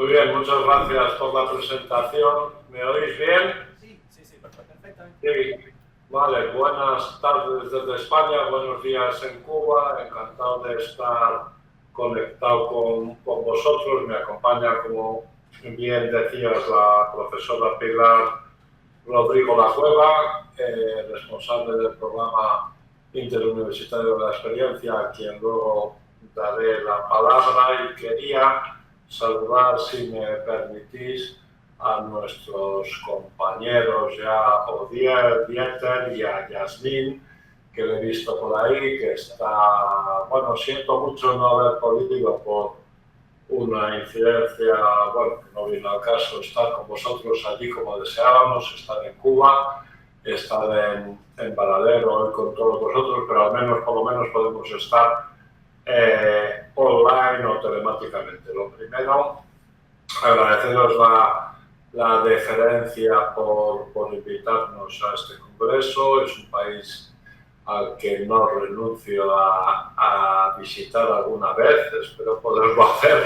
Muy bien, muchas gracias por la presentación. ¿Me oís bien? Sí, perfectamente. Sí, vale, buenas tardes desde España, buenos días en Cuba, encantado de estar conectado con vosotros. Me acompaña, como bien decías, la profesora Pilar Rodrigo La Cueva, responsable del programa interuniversitario de la experiencia, a quien luego daré la palabra, y quería saludar, si me permitís, a nuestros compañeros ya Odier, Dieter y a Yasmín, que le he visto por ahí, que está, bueno, siento mucho no haber podido por una incidencia, bueno, que no vino al caso estar con vosotros allí como deseábamos, estar en Cuba, estar en Varadero hoy con todos vosotros, pero al menos, por lo menos, podemos estar online o telemáticamente. Lo primero, agradeceros la deferencia por invitarnos a este congreso. Es un país al que no renuncio a visitar alguna vez, espero poderlo hacer,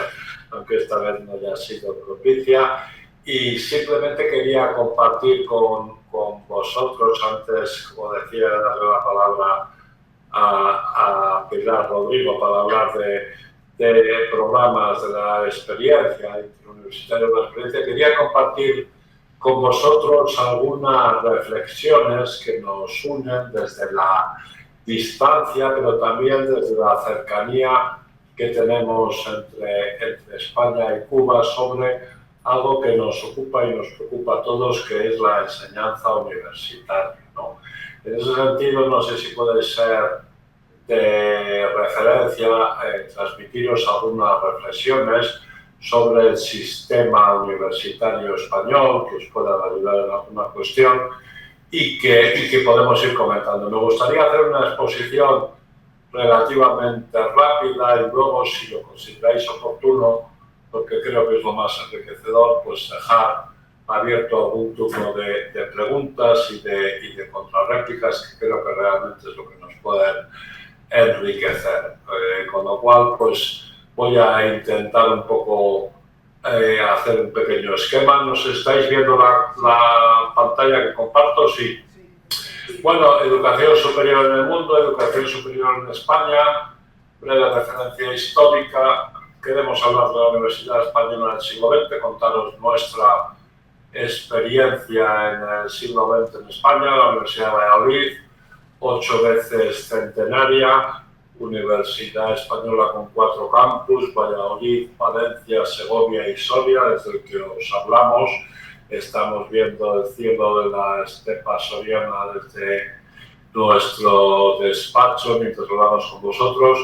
aunque esta vez no haya sido propicia. Y simplemente quería compartir con vosotros, antes, como decía, de darle la palabra a Pilar Rodrigo para hablar de programas de la experiencia, interuniversitaria de la experiencia, quería compartir con vosotros algunas reflexiones que nos unen desde la distancia, pero también desde la cercanía que tenemos entre España y Cuba sobre algo que nos ocupa y nos preocupa a todos, que es la enseñanza universitaria, ¿no? En ese sentido, no sé si puede ser de referencia transmitiros algunas reflexiones sobre el sistema universitario español que os puedan ayudar en alguna cuestión y que podemos ir comentando. Me gustaría hacer una exposición relativamente rápida y luego, si lo consideráis oportuno, porque creo que es lo más enriquecedor, pues dejar abierto algún turno de preguntas y de contrarréplicas, que creo que realmente es lo que nos pueden enriquecer. Con lo cual, pues voy a intentar un poco hacer un pequeño esquema. ¿Nos estáis viendo la pantalla que comparto? Sí. Bueno, educación superior en el mundo, educación superior en España, breve referencia histórica. Queremos hablar de la Universidad Española del siglo XX, contaros nuestra experiencia en el siglo XX en España, la Universidad de Valladolid, 8 veces centenaria, Universidad Española con 4 campus, Valladolid, Valencia, Segovia y Soria, desde el que os hablamos. Estamos viendo el cielo de la estepa soriana desde nuestro despacho mientras hablamos con vosotros.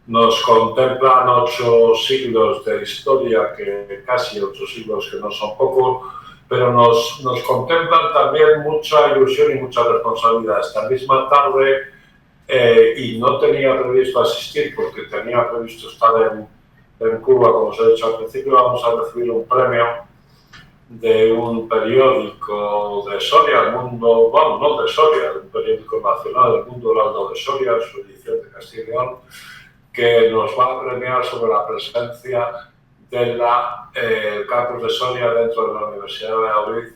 Nos contemplan 8 siglos de historia, que casi 8 siglos, que no son pocos, pero nos contemplan también mucha ilusión y mucha responsabilidad. Esta misma tarde, y no tenía previsto asistir porque tenía previsto estar en Cuba, como os he dicho al principio, vamos a recibir un premio de un periódico de Soria, El Mundo, bueno, no de Soria, de un periódico nacional, El Mundo Heraldo de Soria, en su edición de Castilla y León, que nos va a premiar sobre la presencia del campus de Soria dentro de la Universidad de Valladolid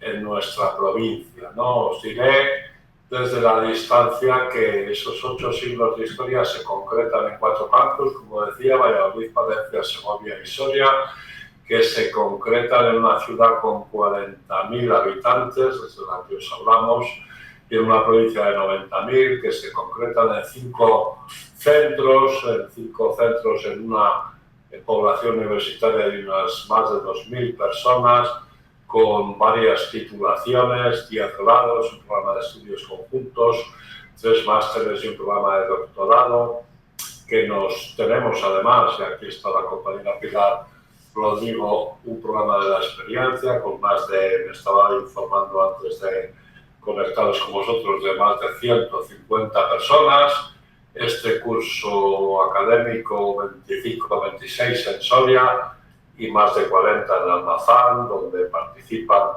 en nuestra provincia, ¿no? Os diré desde la distancia que esos 8 siglos de historia se concretan en 4 campus, como decía, Valladolid, Valencia, Segovia y Soria, que se concretan en una ciudad con 40.000 habitantes, desde la que os hablamos, y en una provincia de 90.000, que se concretan en 5 centros, en una población universitaria de unas más de 2.000 personas, con varias titulaciones, 10 grados, un programa de estudios conjuntos, 3 másteres y un programa de doctorado, que nos tenemos además, y aquí está la compañera Pilar Rodrigo, un programa de la experiencia con más de, me estaba informando antes de conectados con vosotros, de más de 150 personas. Este curso académico 25-26 en Soria y más de 40 en Almazán, donde participan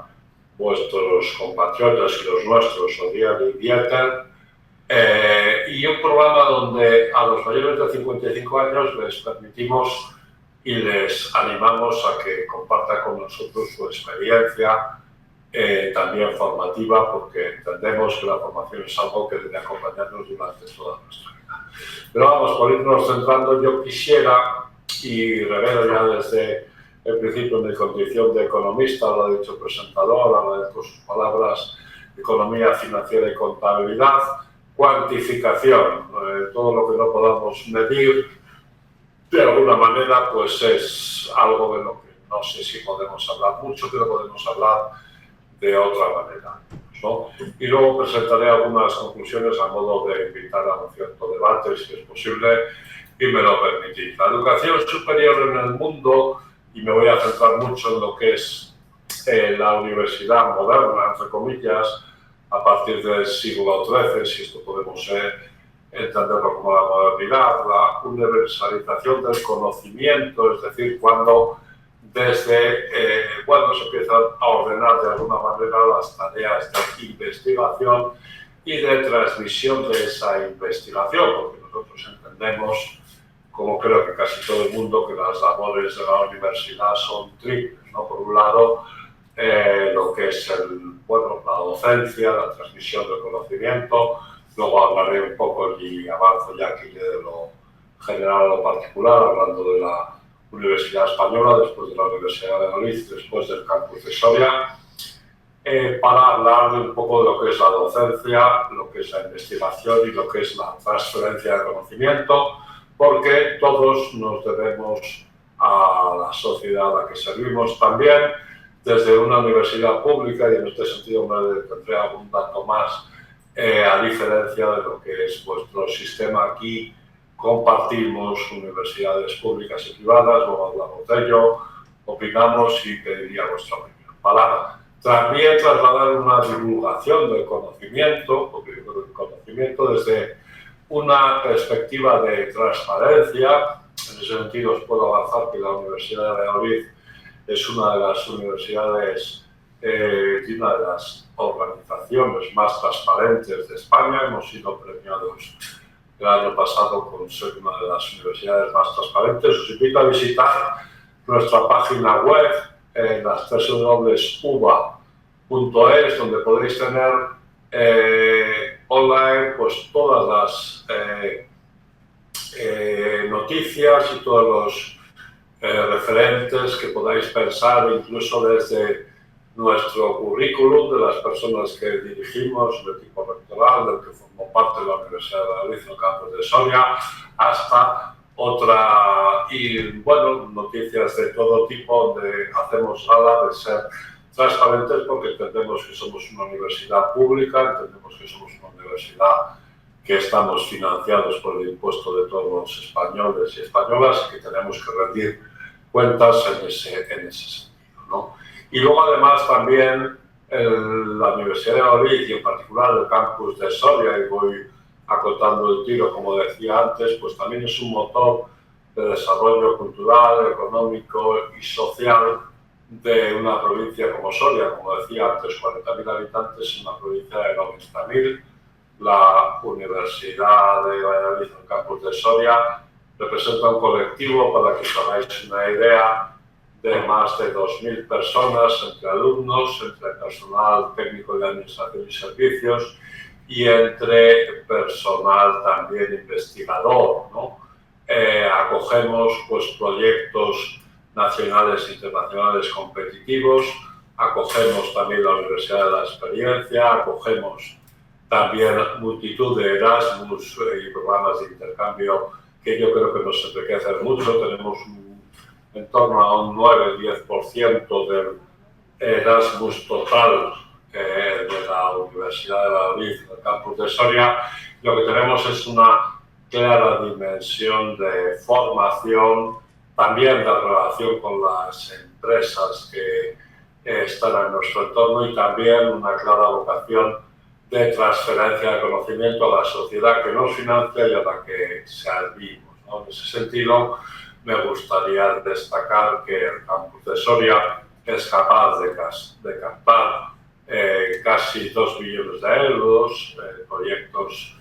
vuestros compatriotas y los nuestros, Odier y Dieter, y un programa donde a los mayores de 55 años les permitimos y les animamos a que compartan con nosotros su experiencia, también formativa, porque entendemos que la formación es algo que debe acompañarnos durante toda nuestra vida. Pero vamos, por irnos centrando, yo quisiera, y revelo ya desde el principio mi condición de economista, lo ha dicho el presentador, agradezco sus palabras, economía financiera y contabilidad, cuantificación, todo lo que no podamos medir, de alguna manera, pues es algo de lo que no sé si podemos hablar mucho, pero podemos hablar de otra manera, ¿no? Y luego presentaré algunas conclusiones a modo de invitar a un cierto debate, si es posible, y me lo permitís. La educación superior en el mundo, y me voy a centrar mucho en lo que es la universidad moderna, entre comillas, a partir del siglo XIII, si esto podemos entenderlo como la modernidad, la universalización del conocimiento, es decir, cuando desde, se empiezan a ordenar de alguna manera las tareas de investigación y de transmisión de esa investigación, porque nosotros entendemos, como creo que casi todo el mundo, que las labores de la universidad son triples, ¿no? Por un lado, lo que es la docencia, la transmisión del conocimiento, luego hablaré un poco y avanzo ya aquí de lo general a lo particular, hablando de la Universidad Española, después de la Universidad de Madrid, después del campus de Soria, para hablar de un poco de lo que es la docencia, lo que es la investigación y lo que es la transferencia de conocimiento, porque todos nos debemos a la sociedad a la que servimos también, desde una universidad pública, y en este sentido me detendré algún dato más, a diferencia de lo que es vuestro sistema aquí. Compartimos universidades públicas y privadas, luego hablamos de ello, opinamos y pediría vuestra opinión. Para también trasladar una divulgación del conocimiento, porque yo creo que el conocimiento desde una perspectiva de transparencia. En ese sentido os puedo avanzar que la Universidad de Valladolid es una de las universidades y una de las organizaciones más transparentes de España. Hemos sido premiados el año pasado con ser una de las universidades más transparentes. Os invito a visitar nuestra página web, las www.uva.es, donde podéis tener online pues todas las noticias y todos los referentes que podáis pensar, incluso desde nuestro currículum, de las personas que dirigimos, el equipo rectoral, del que formó parte de la Universidad de Valladolid, en el campus de Soria, hasta noticias de todo tipo, donde hacemos gala de ser transparentes, porque entendemos que somos una universidad pública, entendemos que somos una universidad que estamos financiados por el impuesto de todos los españoles y españolas, y que tenemos que rendir cuentas en ese sentido, ¿no? Y luego, además, también la Universidad de Valladolid, y en particular el campus de Soria, y voy acotando el tiro, como decía antes, pues también es un motor de desarrollo cultural, económico y social de una provincia como Soria. Como decía antes, 40.000 habitantes en una provincia de 90.000. La Universidad de Valladolid, el campus de Soria, representa un colectivo, para que os hagáis una idea, de más de 2.000 personas, entre alumnos, entre personal técnico de administración y servicios, y entre personal también investigador, ¿no? Acogemos pues proyectos nacionales e internacionales competitivos, acogemos también la Universidad de la Experiencia, acogemos también multitud de Erasmus y programas de intercambio que yo creo que nos enriquecen mucho. Tenemos en torno a un 9-10% del Erasmus total de la Universidad de Valladolid, del campus de Soria. Lo que tenemos es una clara dimensión de formación, también de relación con las empresas que están en nuestro entorno, y también una clara vocación de transferencia de conocimiento a la sociedad que nos financia y a la que servimos, ¿no? En ese sentido, me gustaría destacar que el campus de Soria es capaz de captar casi 2 millones de euros, proyectos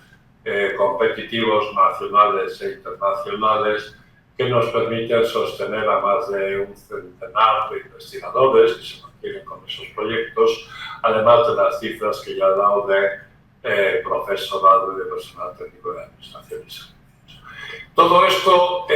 competitivos nacionales e internacionales, que nos permiten sostener a más de un centenar de investigadores que se mantienen con esos proyectos, además de las cifras que ya he dado de profesorado y de personal técnico de administración y servicios. Todo esto,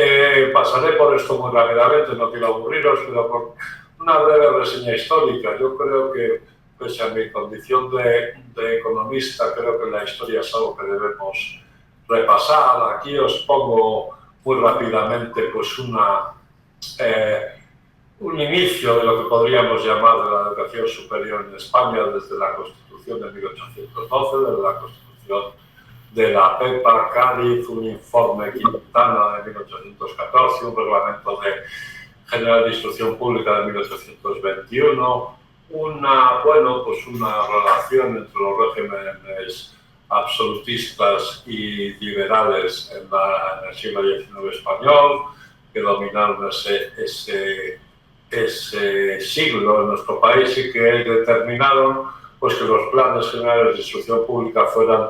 pasaré por esto muy rápidamente, no quiero aburriros, pero por una breve reseña histórica. Yo creo que, pese a mi condición de economista, creo que la historia es algo que debemos repasar. Aquí os pongo muy rápidamente pues un inicio de lo que podríamos llamar de la educación superior en España desde la Constitución de 1812, desde la Constitución de la PEPA, Cádiz, un informe Quintana de 1814, un reglamento general de instrucción pública de 1821, una relación entre los regímenes absolutistas y liberales en el siglo XIX español, que dominaron ese siglo en nuestro país y que determinaron pues, que los planes generales de instrucción pública fueran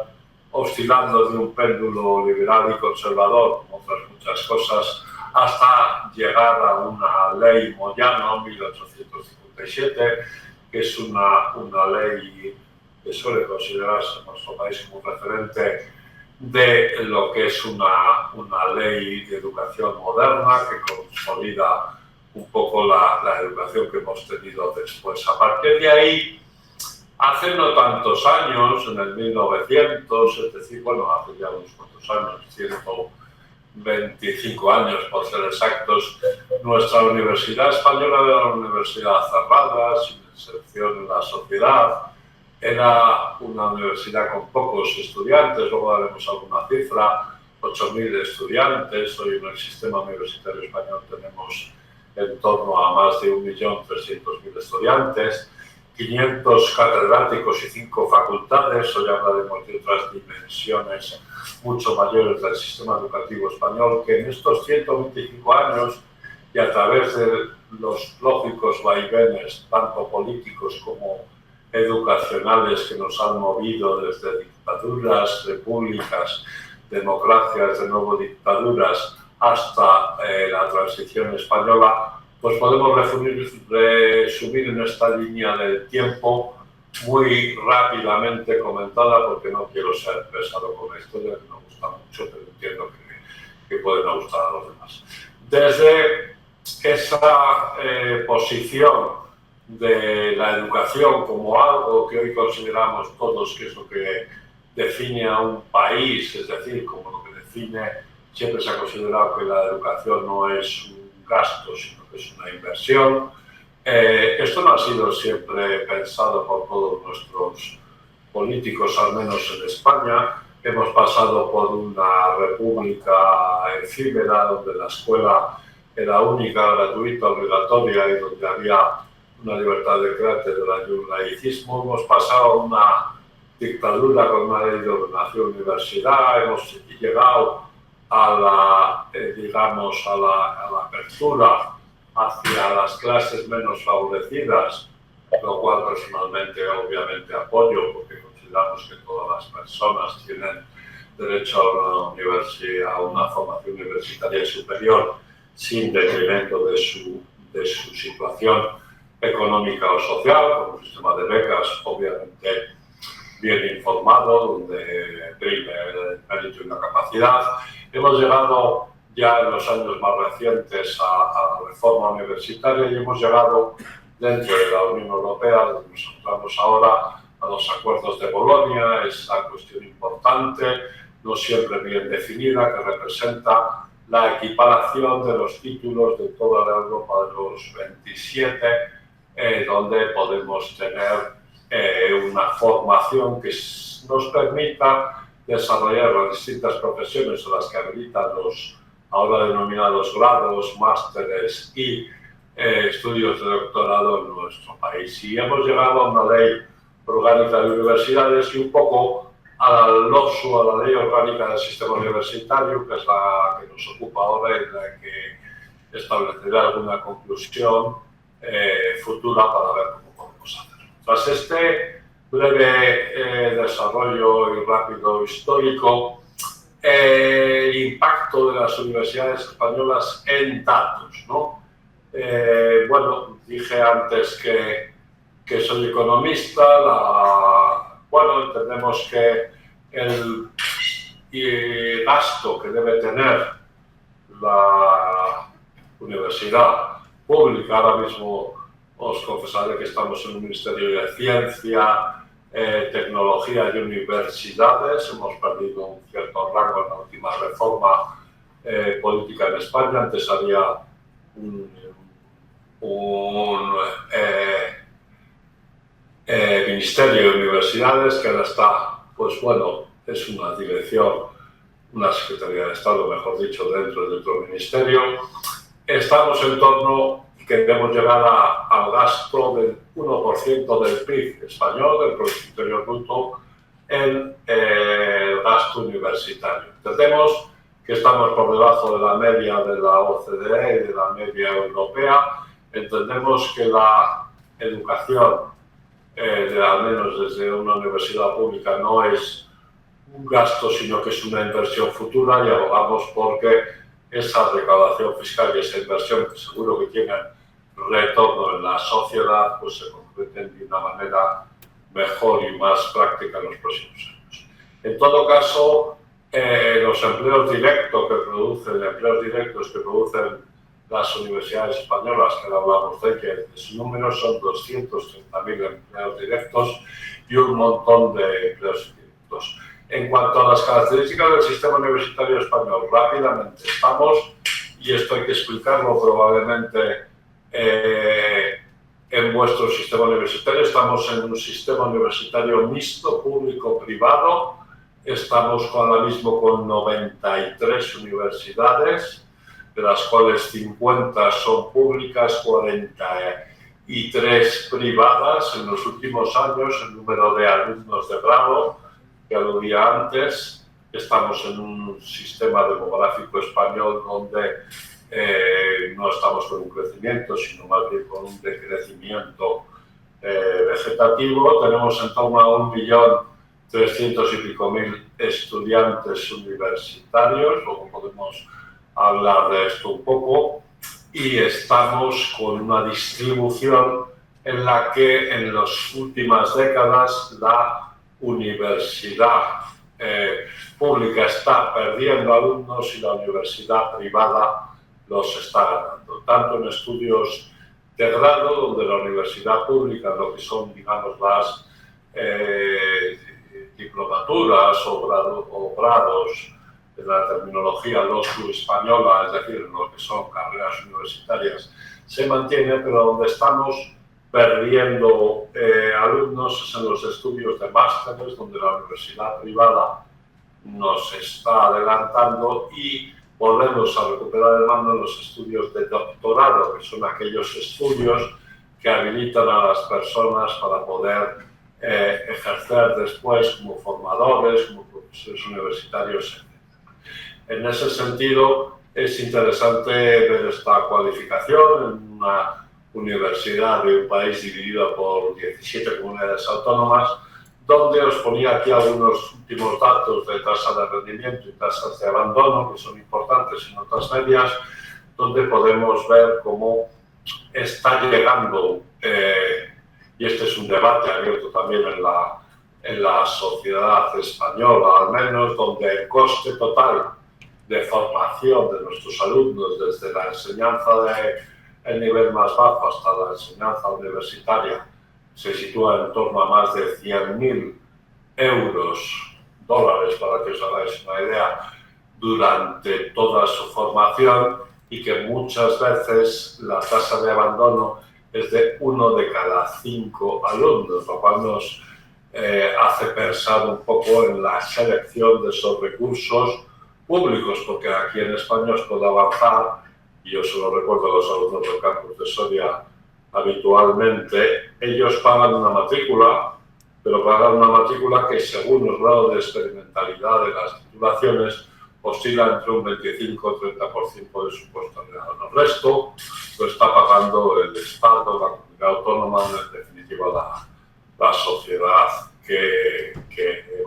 oscilando de un péndulo liberal y conservador, como otras muchas cosas, hasta llegar a una ley Moyano, 1857, que es una ley que suele considerarse en nuestro país como un referente de lo que es una ley de educación moderna que consolida un poco la educación que hemos tenido después. A partir de ahí, hace no tantos años, en el 1900, es decir, hace ya unos cuantos años, 125 años por ser exactos, nuestra Universidad Española era una universidad cerrada, sin inserción en la sociedad, era una universidad con pocos estudiantes, luego daremos alguna cifra, 8.000 estudiantes, hoy en el sistema universitario español tenemos en torno a más de 1.300.000 estudiantes, 500 catedráticos y 5 facultades. Hoy hablaremos de otras dimensiones mucho mayores del sistema educativo español, que en estos 125 años y a través de los lógicos vaivenes, tanto políticos como educacionales, que nos han movido desde dictaduras, repúblicas, democracias, de nuevo dictaduras, hasta la transición española, pues podemos resumir en esta línea del tiempo muy rápidamente comentada, porque no quiero ser pesado con la historia, que me gusta mucho, pero entiendo que pueden gustar a los demás. Desde esa posición de la educación como algo que hoy consideramos todos que es lo que define a un país, es decir, como lo que define, siempre se ha considerado que la educación no es un gasto, sino que es una inversión. Esto no ha sido siempre pensado por todos nuestros políticos, al menos en España. Hemos pasado por una república efímera, donde la escuela era única, gratuita, obligatoria y donde había una libertad de cátedra y un laicismo. Hemos pasado a una dictadura con una ley de ordenación universidad, hemos llegado a la apertura hacia las clases menos favorecidas, lo cual personalmente obviamente apoyo, porque consideramos que todas las personas tienen derecho a una formación universitaria superior sin detrimento de su situación económica o social, con un sistema de becas obviamente bien informado, donde prime el mérito y la capacidad. Hemos llegado ya en los años más recientes a la reforma universitaria y hemos llegado dentro de la Unión Europea, donde nos encontramos ahora, a los acuerdos de Bolonia, esa cuestión importante, no siempre bien definida, que representa la equiparación de los títulos de toda la Europa de los 27, donde podemos tener una formación que nos permita desarrollar las distintas profesiones a las que habilitan los ahora denominados grados, másteres y estudios de doctorado en nuestro país. Y hemos llegado a una ley orgánica de universidades y un poco al LOSU, a la ley orgánica del sistema universitario, que es la que nos ocupa ahora y la que establecerá alguna conclusión futura para ver cómo podemos hacerlo. Tras este breve desarrollo y rápido histórico, el impacto de las universidades españolas en datos, ¿no? Bueno, dije antes que soy economista, bueno, entendemos que el gasto que debe tener la universidad pública, ahora mismo os confesaré que estamos en un Ministerio de Ciencia, Tecnología y Universidades. Hemos perdido un cierto rango en la última reforma política en España. Antes había un Ministerio de Universidades que ahora está, pues bueno, es una dirección, una Secretaría de Estado, mejor dicho, dentro de otro ministerio. Estamos en torno, queremos llegar al gasto del 1% del PIB español, del Producto Interior Bruto, en el gasto universitario. Entendemos que estamos por debajo de la media de la OCDE y de la media europea. Entendemos que la educación, al menos desde una universidad pública, no es un gasto, sino que es una inversión futura, y abogamos porque esa recaudación fiscal y esa inversión, que seguro que tienen retorno en la sociedad, pues se concreten de una manera mejor y más práctica en los próximos años. En todo caso, los empleos directos que producen las universidades españolas, que hablamos de que su número son 230.000 empleos directos y un montón de empleos indirectos. En cuanto a las características del sistema universitario español, rápidamente estamos, y esto hay que explicarlo probablemente en vuestro sistema universitario, estamos en un sistema universitario mixto, público-privado. Estamos ahora mismo con 93 universidades, de las cuales 50 son públicas, 43 privadas. En los últimos años, el número de alumnos de grado, que aludía antes, estamos en un sistema demográfico español donde no estamos con un crecimiento, sino más bien con un decrecimiento vegetativo. Tenemos en torno a 1.300.000 y pico estudiantes universitarios, luego podemos hablar de esto un poco, y estamos con una distribución en la que en las últimas décadas la universidad pública está perdiendo alumnos y la universidad privada los está ganando, tanto en estudios de grado, donde la universidad pública, lo que son, digamos, las diplomaturas o grados, de la terminología LOSU española, es decir, lo que son carreras universitarias, se mantiene, pero donde estamos perdiendo alumnos es en los estudios de másteres, donde la universidad privada nos está adelantando, y volvemos a recuperar el mando en los estudios de doctorado, que son aquellos estudios que habilitan a las personas para poder ejercer después como formadores, como profesores universitarios, etc. En ese sentido, es interesante ver esta cualificación en una universidad de un país dividido por 17 comunidades autónomas, donde os ponía aquí algunos últimos datos de tasa de rendimiento y tasas de abandono, que son importantes en otras medias, donde podemos ver cómo está llegando, y este es un debate abierto también en la sociedad española, al menos, donde el coste total de formación de nuestros alumnos, desde la enseñanza del nivel más bajo hasta la enseñanza universitaria, se sitúa en torno a más de 100.000 dólares, para que os hagáis una idea, durante toda su formación, y que muchas veces la tasa de abandono es de 1 de cada 5 alumnos, lo cual nos hace pensar un poco en la selección de esos recursos públicos, porque aquí en España os puedo avanzar, y yo se lo recuerdo a los alumnos del campus de Soria habitualmente, ellos pagan una matrícula, pero pagan una matrícula que, según el grado de experimentalidad de las titulaciones, oscila entre un 25 o 30% de su costo real. El resto lo está pagando el Estado, la comunidad autónoma, en definitiva la sociedad que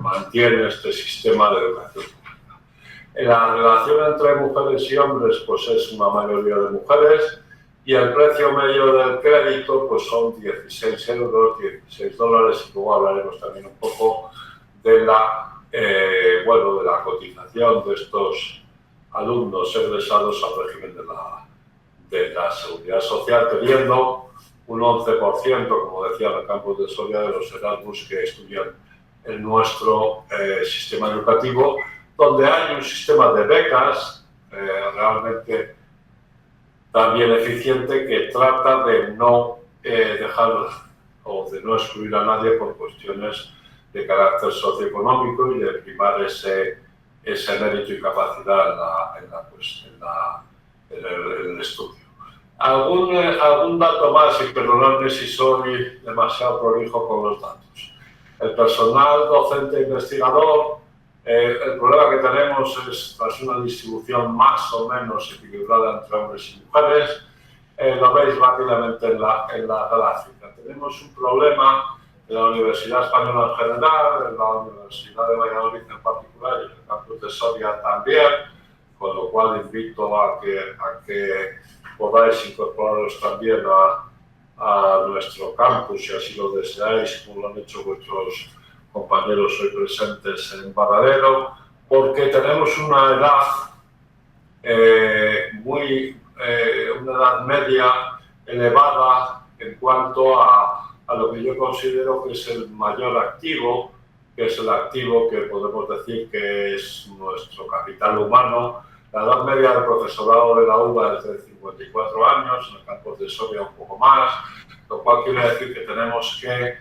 mantiene este sistema de educación pública. La relación entre mujeres y hombres pues es una mayoría de mujeres y el precio medio del crédito pues son 16 euros, 16 dólares y luego hablaremos también un poco de la, de la cotización de estos alumnos egresados al régimen de la seguridad social, teniendo un 11%, como decía, en el campus de Soria, de los Erasmus que estudian en nuestro sistema educativo, donde hay un sistema de becas realmente también eficiente que trata de no dejar o de no excluir a nadie por cuestiones de carácter socioeconómico y de primar ese mérito y capacidad en el estudio. Algún dato más, y perdonadme si soy demasiado prolijo con los datos. El personal docente investigador, el problema que tenemos es tras una distribución más o menos equilibrada entre hombres y mujeres. Lo veis rápidamente en la gráfica. Tenemos un problema en la Universidad Española en general, en la Universidad de Valladolid en particular y en el campus de Soria también, con lo cual invito a que podáis incorporaros también a nuestro campus, si así lo deseáis, como lo han hecho vuestros compañeros hoy presentes en Baradero, porque tenemos una edad una edad media elevada en cuanto a lo que yo considero que es el mayor activo, que es el activo que podemos decir que es nuestro capital humano. La edad media del profesorado de la UBA es de 54 años, en el campus de Soria un poco más, lo cual quiere decir que tenemos que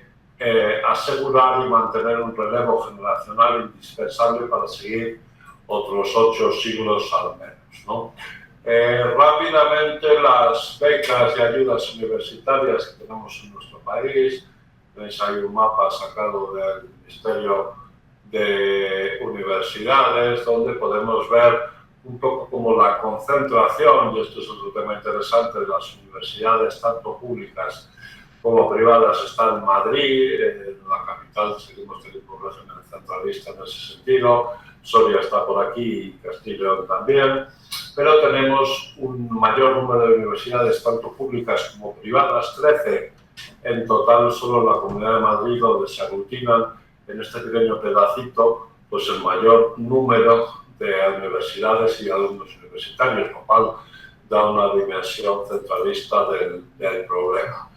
asegurar y mantener un relevo generacional indispensable para seguir otros 8 siglos al menos, ¿no? Rápidamente, las becas y ayudas universitarias que tenemos en nuestro país. Tenéis ahí un mapa sacado del Ministerio de Universidades, donde podemos ver un poco como la concentración, y esto es otro tema interesante, de las universidades, tanto públicas como privadas, está en Madrid, en la capital seguimos teniendo un régimen centralista en ese sentido, Soria está por aquí y Castilla también, pero tenemos un mayor número de universidades, tanto públicas como privadas, 13 en total solo en la Comunidad de Madrid, donde se aglutinan en este pequeño pedacito pues el mayor número de universidades y alumnos universitarios, lo cual da una dimensión centralista del problema.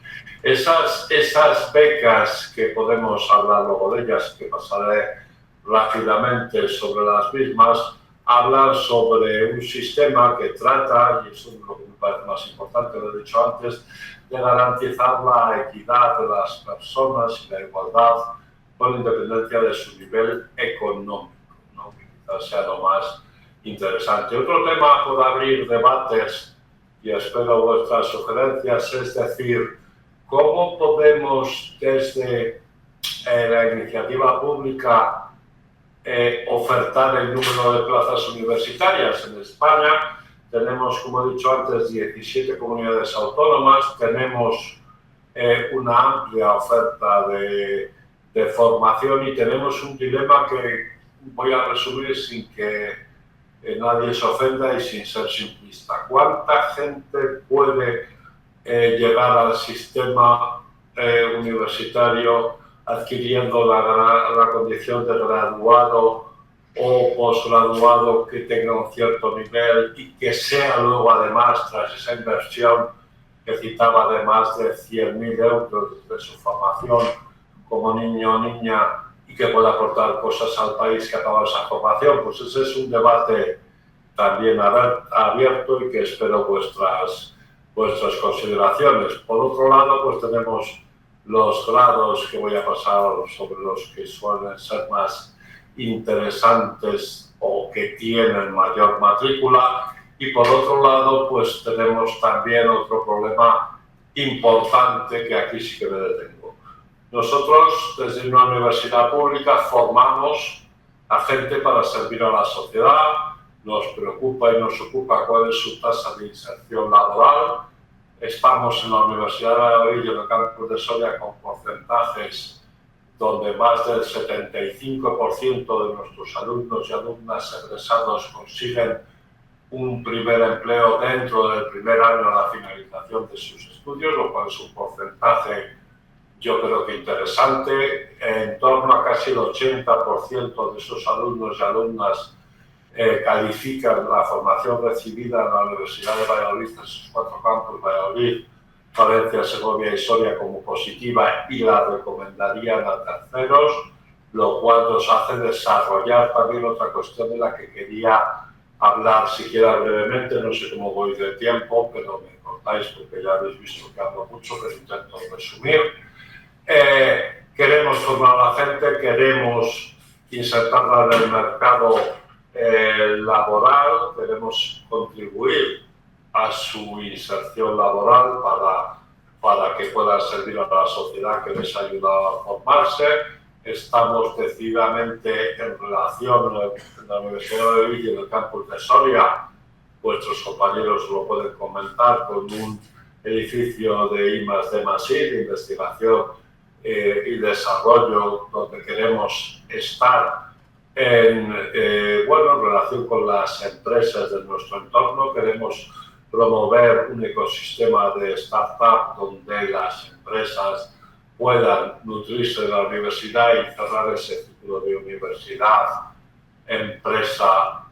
Esas becas, que podemos hablar luego de ellas, que pasaré rápidamente sobre las mismas, hablan sobre un sistema que trata, y eso es lo que me parece más importante, lo he dicho antes, de garantizar la equidad de las personas y la igualdad con independencia de su nivel económico, ¿no? Que quizás sea lo más interesante. Otro tema por abrir debates, y espero vuestras sugerencias, es decir, ¿cómo podemos desde la iniciativa pública ofertar el número de plazas universitarias? En España tenemos, como he dicho antes, 17 comunidades autónomas, tenemos una amplia oferta de formación y tenemos un dilema que voy a resumir sin que nadie se ofenda y sin ser simplista. ¿Cuánta gente puede llegar al sistema universitario adquiriendo la condición de graduado o posgraduado que tenga un cierto nivel y que sea luego, además, tras esa inversión que citaba de más de 100.000 euros de su formación como niño o niña y que pueda aportar cosas al país que ha acabado esa formación? Pues ese es un debate también abierto y que espero vuestras consideraciones. Por otro lado, pues tenemos los grados que voy a pasar sobre los que suelen ser más interesantes o que tienen mayor matrícula, y por otro lado pues tenemos también otro problema importante que aquí sí que me detengo. Nosotros desde una universidad pública formamos a gente para servir a la sociedad, nos preocupa y nos ocupa cuál es su tasa de inserción laboral. Estamos en la Universidad de Valladolid y en el campus de Soria con porcentajes donde más del 75% de nuestros alumnos y alumnas egresados consiguen un primer empleo dentro del primer año a la finalización de sus estudios, lo cual es un porcentaje, yo creo que interesante. En torno a casi el 80% de esos alumnos y alumnas califican la formación recibida en la Universidad de Valladolid, en sus 4 campus, Valladolid, Valencia, Segovia y Soria, como positiva y la recomendarían a terceros, lo cual nos hace desarrollar también otra cuestión de la que quería hablar siquiera brevemente. No sé cómo voy de tiempo, pero me cortáis porque ya habéis visto que hablo mucho, pero intento resumir. Queremos formar a la gente, queremos insertarla en el mercado laboral, queremos contribuir a su inserción laboral para que puedan servir a la sociedad que les ha ayudado a formarse. Estamos decididamente en relación en la Universidad de Valladolid y en el campus de Soria, vuestros compañeros lo pueden comentar, con un edificio de I+D+I, de investigación y desarrollo, donde queremos estar en relación con las empresas de nuestro entorno. Queremos promover un ecosistema de startup donde las empresas puedan nutrirse de la universidad y cerrar ese ciclo de universidad, empresa,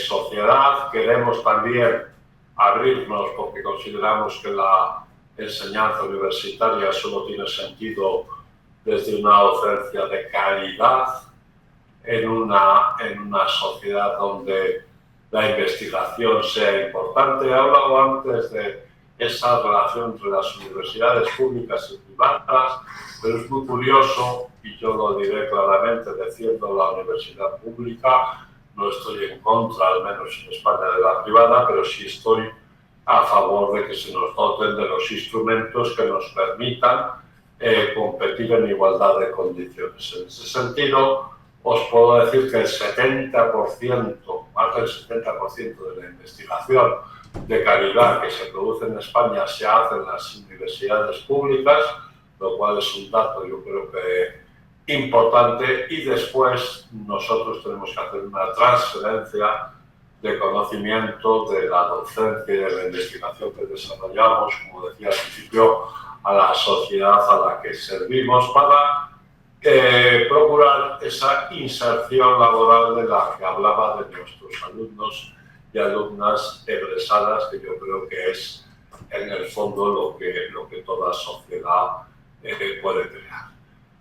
sociedad. Queremos también abrirnos, porque consideramos que la enseñanza universitaria solo tiene sentido desde una docencia de calidad en una sociedad donde la investigación sea importante. He hablado antes de esa relación entre las universidades públicas y privadas, pero es muy curioso, y yo lo diré claramente, defiendo la universidad pública. No estoy en contra, al menos en España, de la privada, pero sí estoy a favor de que se nos doten de los instrumentos que nos permitan competir en igualdad de condiciones. En ese sentido, os puedo decir que el 70%, más del 70% de la investigación de calidad que se produce en España se hace en las universidades públicas, lo cual es un dato, yo creo que importante, y después nosotros tenemos que hacer una transferencia de conocimiento de la docencia y de la investigación que desarrollamos, como decía al principio, a la sociedad a la que servimos, para procurar esa inserción laboral de la que hablaba de nuestros alumnos y alumnas egresadas, que yo creo que es en el fondo lo que toda sociedad puede crear.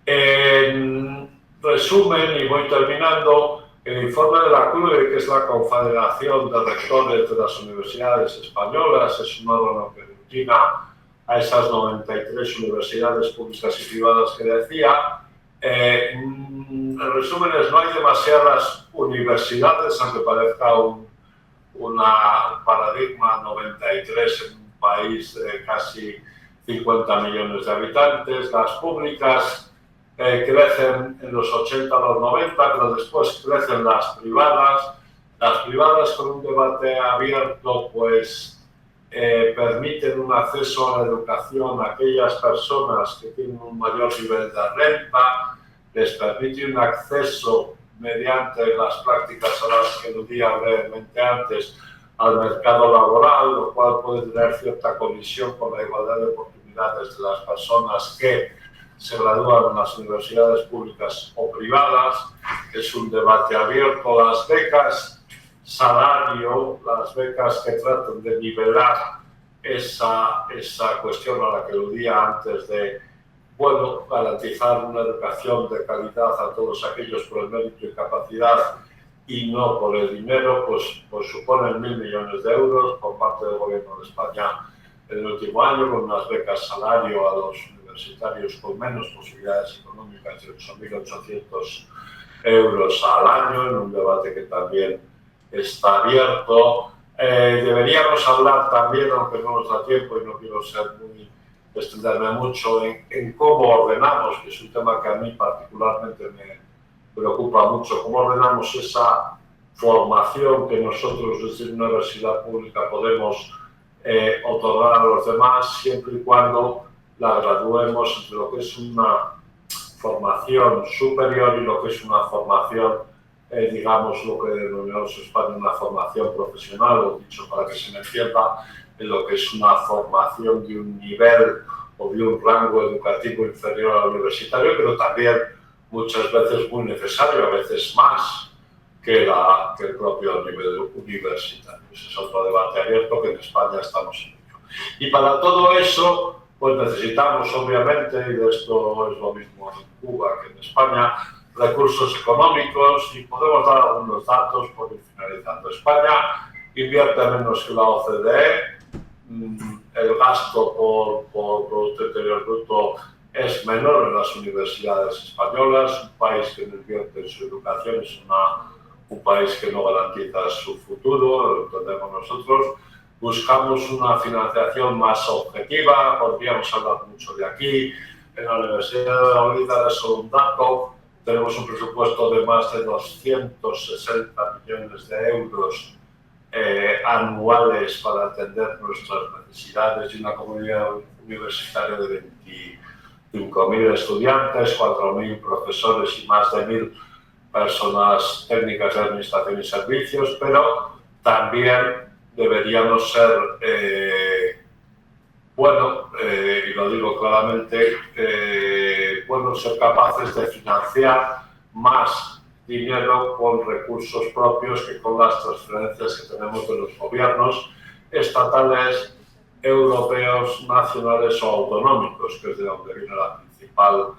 En resumen, y voy terminando, el informe de la CRUE, que es la Confederación de Rectores de las Universidades Españolas, es un órgano que aglutina a esas 93 universidades públicas y privadas que decía. En resúmenes, no hay demasiadas universidades, aunque parezca un paradigma 93 en un país de casi 50 millones de habitantes. Las públicas crecen en los 80 a los 90, pero después crecen las privadas. Las privadas, con un debate abierto, pues permiten un acceso a la educación a aquellas personas que tienen un mayor nivel de renta, les permite un acceso mediante las prácticas a las que aludía brevemente antes al mercado laboral, lo cual puede tener cierta colisión con la igualdad de oportunidades de las personas que se gradúan en las universidades públicas o privadas. Es un debate abierto. Las becas salario, las becas que tratan de nivelar esa cuestión a la que aludía antes de, garantizar una educación de calidad a todos aquellos por el mérito y capacidad y no por el dinero, pues suponen 1.000 millones de euros por parte del Gobierno de España en el último año, con unas becas salario a los universitarios con menos posibilidades económicas de 8.800 euros al año, en un debate que también está abierto. Deberíamos hablar también, aunque no nos da tiempo y no quiero extenderme mucho, en cómo ordenamos, que es un tema que a mí particularmente me preocupa mucho, cómo ordenamos esa formación que nosotros desde una universidad pública podemos otorgar a los demás, siempre y cuando la graduemos entre lo que es una formación superior y lo que es una formación, digamos, lo que denominamos en España una formación profesional, o dicho para que se me entienda, en lo que es una formación de un nivel o de un rango educativo inferior al universitario, pero también muchas veces muy necesario, a veces más que el propio nivel universitario. Ese es otro debate abierto que en España estamos en ello. Y para todo eso, pues necesitamos, obviamente, y de esto es lo mismo en Cuba que en España, recursos económicos, y podemos dar algunos datos por ir finalizando. España invierte menos que la OCDE, el gasto por Producto Interior Bruto es menor en las universidades españolas, un país que no invierte en su educación es un país que no garantiza su futuro, lo entendemos nosotros. Buscamos una financiación más objetiva, podríamos hablar mucho de aquí. En la Universidad de Madrid, de solo un dato, tenemos un presupuesto de más de 260 millones de euros anuales para atender nuestras necesidades y una comunidad universitaria de 25.000 estudiantes, 4.000 profesores y más de 1.000 personas técnicas de administración y servicios, pero también deberíamos ser, y lo digo claramente, ser capaces de financiar más dinero con recursos propios que con las transferencias que tenemos de los gobiernos estatales, europeos, nacionales o autonómicos, que es de donde viene la principal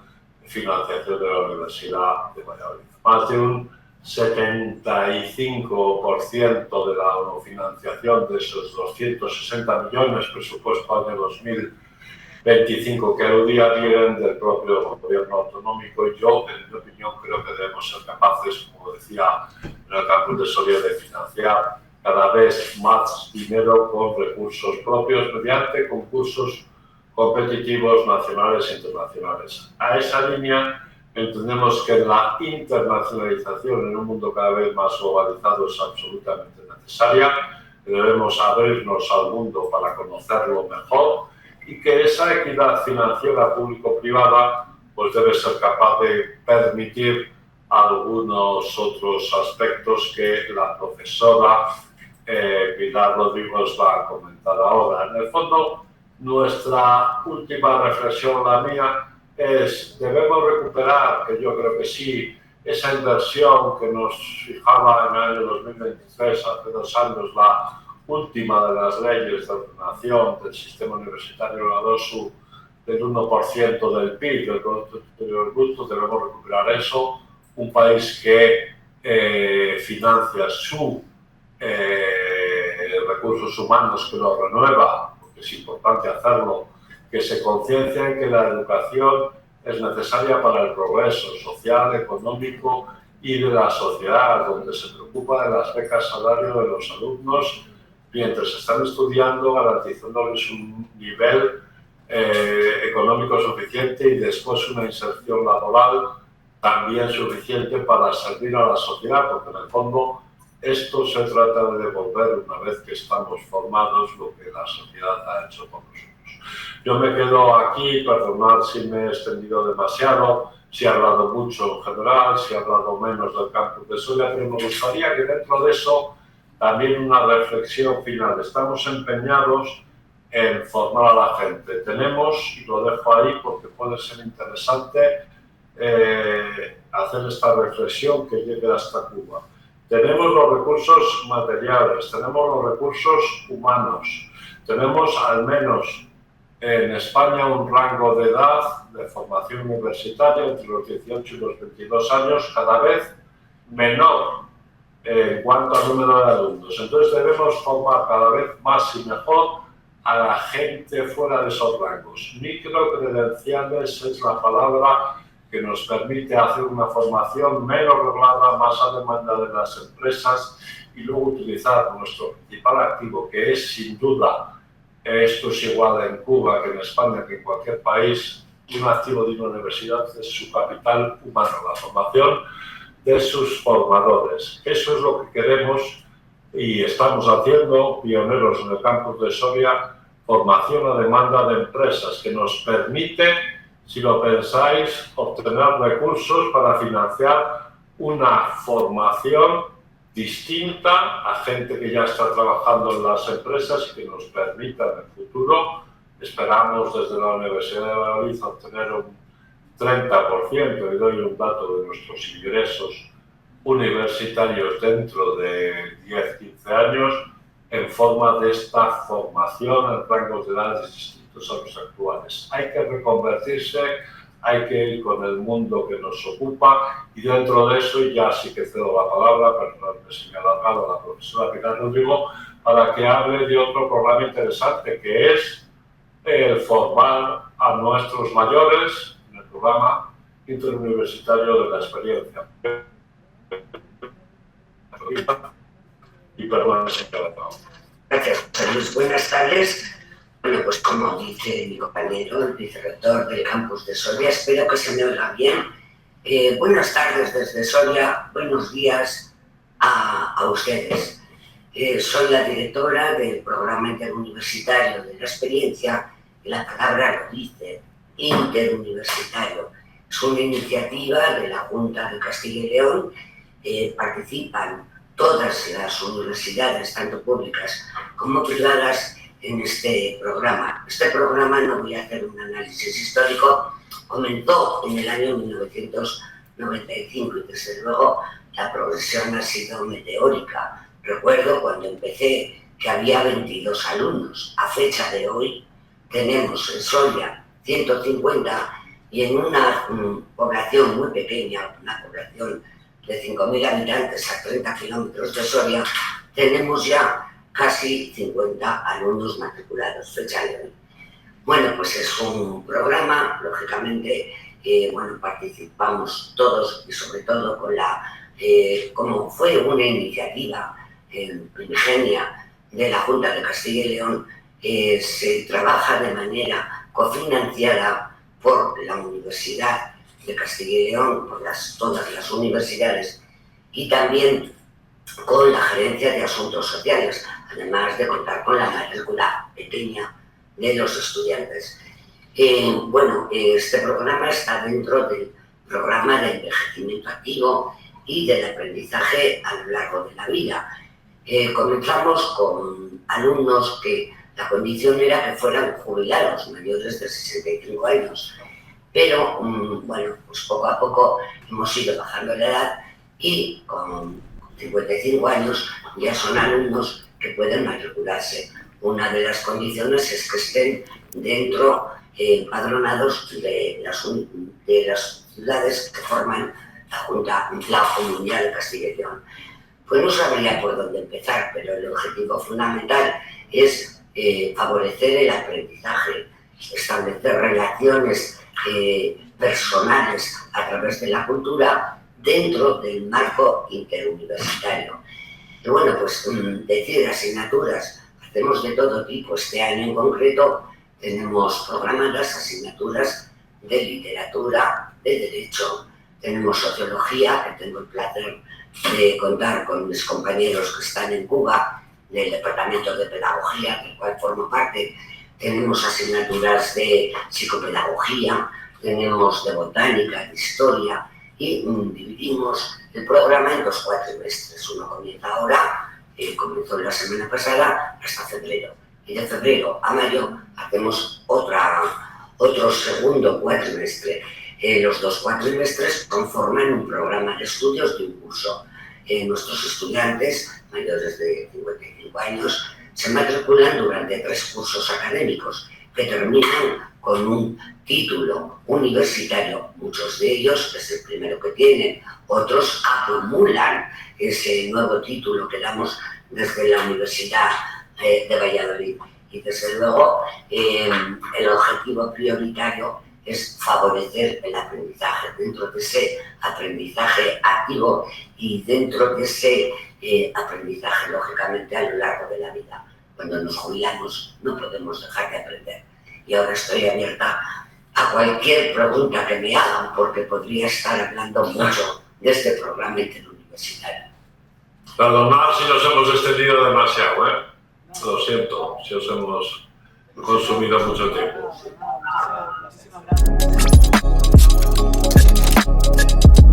financiación de la Universidad de Valladolid. Más de un 75% de la financiación de esos 260 millones presupuesto año 2025 que aludía vienen del propio gobierno autonómico, y yo, en mi opinión, creo que debemos ser capaces, como decía en el campus de Soria, de financiar cada vez más dinero con recursos propios mediante concursos competitivos nacionales e internacionales. A esa línea entendemos que la internacionalización en un mundo cada vez más globalizado es absolutamente necesaria, que debemos abrirnos al mundo para conocerlo mejor y que esa equidad financiera público-privada pues debe ser capaz de permitir algunos otros aspectos que la profesora Pilar Rodríguez va a comentar ahora. En el fondo, nuestra última reflexión, la mía, es debemos recuperar, que yo creo que sí, esa inversión que nos fijaba en el año 2023, hace 2 años, la última de las leyes de ordenación del sistema universitario, la DOSU, del 1% del PIB, del Producto Interior Bruto. Debemos recuperar eso. Un país que financia sus recursos humanos, que lo renueva, porque es importante hacerlo, que se conciencia en que la educación es necesaria para el progreso social, económico y de la sociedad, donde se preocupa de las becas salario de los alumnos mientras están estudiando, garantizándoles un nivel económico suficiente y después una inserción laboral también suficiente para servir a la sociedad, porque en el fondo esto se trata de devolver, una vez que estamos formados, lo que la sociedad ha hecho por nosotros. Yo me quedo aquí, perdonad si me he extendido demasiado, si he hablado mucho en general, si he hablado menos del campus de Soria, pero me gustaría que dentro de eso también una reflexión final. Estamos empeñados en formar a la gente. Tenemos, y lo dejo ahí porque puede ser interesante, hacer esta reflexión que llegue hasta Cuba. Tenemos los recursos materiales, tenemos los recursos humanos, tenemos al menos en España un rango de edad de formación universitaria entre los 18 y los 22 años cada vez menor en cuanto al número de alumnos. Entonces debemos formar cada vez más y mejor a la gente fuera de esos rangos. Microcredenciales es la palabra que nos permite hacer una formación menos reglada, más a demanda de las empresas, y luego utilizar nuestro principal activo, que es sin duda, esto es igual en Cuba que en España, que en cualquier país, un activo de una universidad es su capital humano, la formación de sus formadores. Eso es lo que queremos y estamos haciendo, pioneros en el campus de Soria, formación a demanda de empresas que nos permite si lo pensáis, obtener recursos para financiar una formación distinta a gente que ya está trabajando en las empresas y que nos permita en el futuro, esperamos desde la Universidad de Valladolid obtener un 30%, y doy un dato, de nuestros ingresos universitarios dentro de 10-15 años en forma de esta formación en rangos de edades distintos a los actuales. Hay que reconvertirse, hay que ir con el mundo que nos ocupa, y dentro de eso ya sí que cedo la palabra, perdonadme si me ha alargado, a la profesora Pilar Rodrigo, para que hable de otro programa interesante, que es el formar a nuestros mayores en el programa interuniversitario de la experiencia. Y perdón, señora. Gracias, Carlos. Buenas tardes. Bueno, pues como dice mi compañero, el vicerrector del campus de Soria, espero que se me oiga bien. Buenas tardes desde Soria, buenos días a ustedes. Soy la directora del programa interuniversitario de la experiencia, y la palabra lo dice, interuniversitario. Es una iniciativa de la Junta de Castilla y León. Participan todas las universidades, tanto públicas como privadas, en este programa. Este programa, no voy a hacer un análisis histórico, comenzó en el año 1995 y desde luego la progresión ha sido meteórica. Recuerdo cuando empecé que había 22 alumnos. A fecha de hoy tenemos en Soria 150 y en una población muy pequeña, una población de 5.000 habitantes a 30 kilómetros de Soria, tenemos ya casi 50 alumnos matriculados, fecha de hoy. Bueno, pues es un programa, lógicamente, bueno, participamos todos y sobre todo con como fue una iniciativa primigenia de la Junta de Castilla y León, se trabaja de manera cofinanciada por la Universidad de Castilla y León, por todas las universidades, y también con la Gerencia de Asuntos Sociales, además de contar con la matrícula pequeña de los estudiantes. Bueno, este programa está dentro del programa de envejecimiento activo y del aprendizaje a lo largo de la vida. Comenzamos con alumnos que la condición era que fueran jubilados, mayores de 65 años, pero bueno, pues poco a poco hemos ido bajando la edad y con 55 años ya son alumnos que pueden matricularse. Una de las condiciones es que estén dentro, empadronados de las ciudades que forman la Comunidad de Castilla y León. Pues no sabría por dónde empezar, pero el objetivo fundamental es favorecer el aprendizaje, establecer relaciones personales a través de la cultura dentro del marco interuniversitario. Y bueno, pues decir asignaturas, hacemos de todo tipo. Este año en concreto tenemos programadas asignaturas de literatura, de derecho, tenemos sociología, que tengo el placer de contar con mis compañeros que están en Cuba, del Departamento de Pedagogía, del cual formo parte. Tenemos asignaturas de psicopedagogía, tenemos de botánica, de historia, y dividimos el programa en 2 cuatrimestres. Uno comienza ahora, comenzó la semana pasada, hasta febrero. Y de febrero a mayo hacemos otro segundo cuatrimestre. Los 2 cuatrimestres conforman un programa de estudios de un curso. Nuestros estudiantes mayores de 55 años se matriculan durante 3 cursos académicos que terminan con un título universitario. Muchos de ellos es el primero que tienen, otros acumulan ese nuevo título que damos desde la Universidad de Valladolid. Y desde luego el objetivo prioritario es favorecer el aprendizaje. Dentro de ese aprendizaje activo y dentro de ese aprendizaje, lógicamente, a lo largo de la vida. Cuando nos jubilamos no podemos dejar de aprender. Y ahora estoy abierta a cualquier pregunta que me hagan, porque podría estar hablando mucho de este programa interuniversitario. Perdonad si nos hemos extendido demasiado, ¿eh? Lo siento si os hemos consumido mucho tiempo. Muchísimas gracias.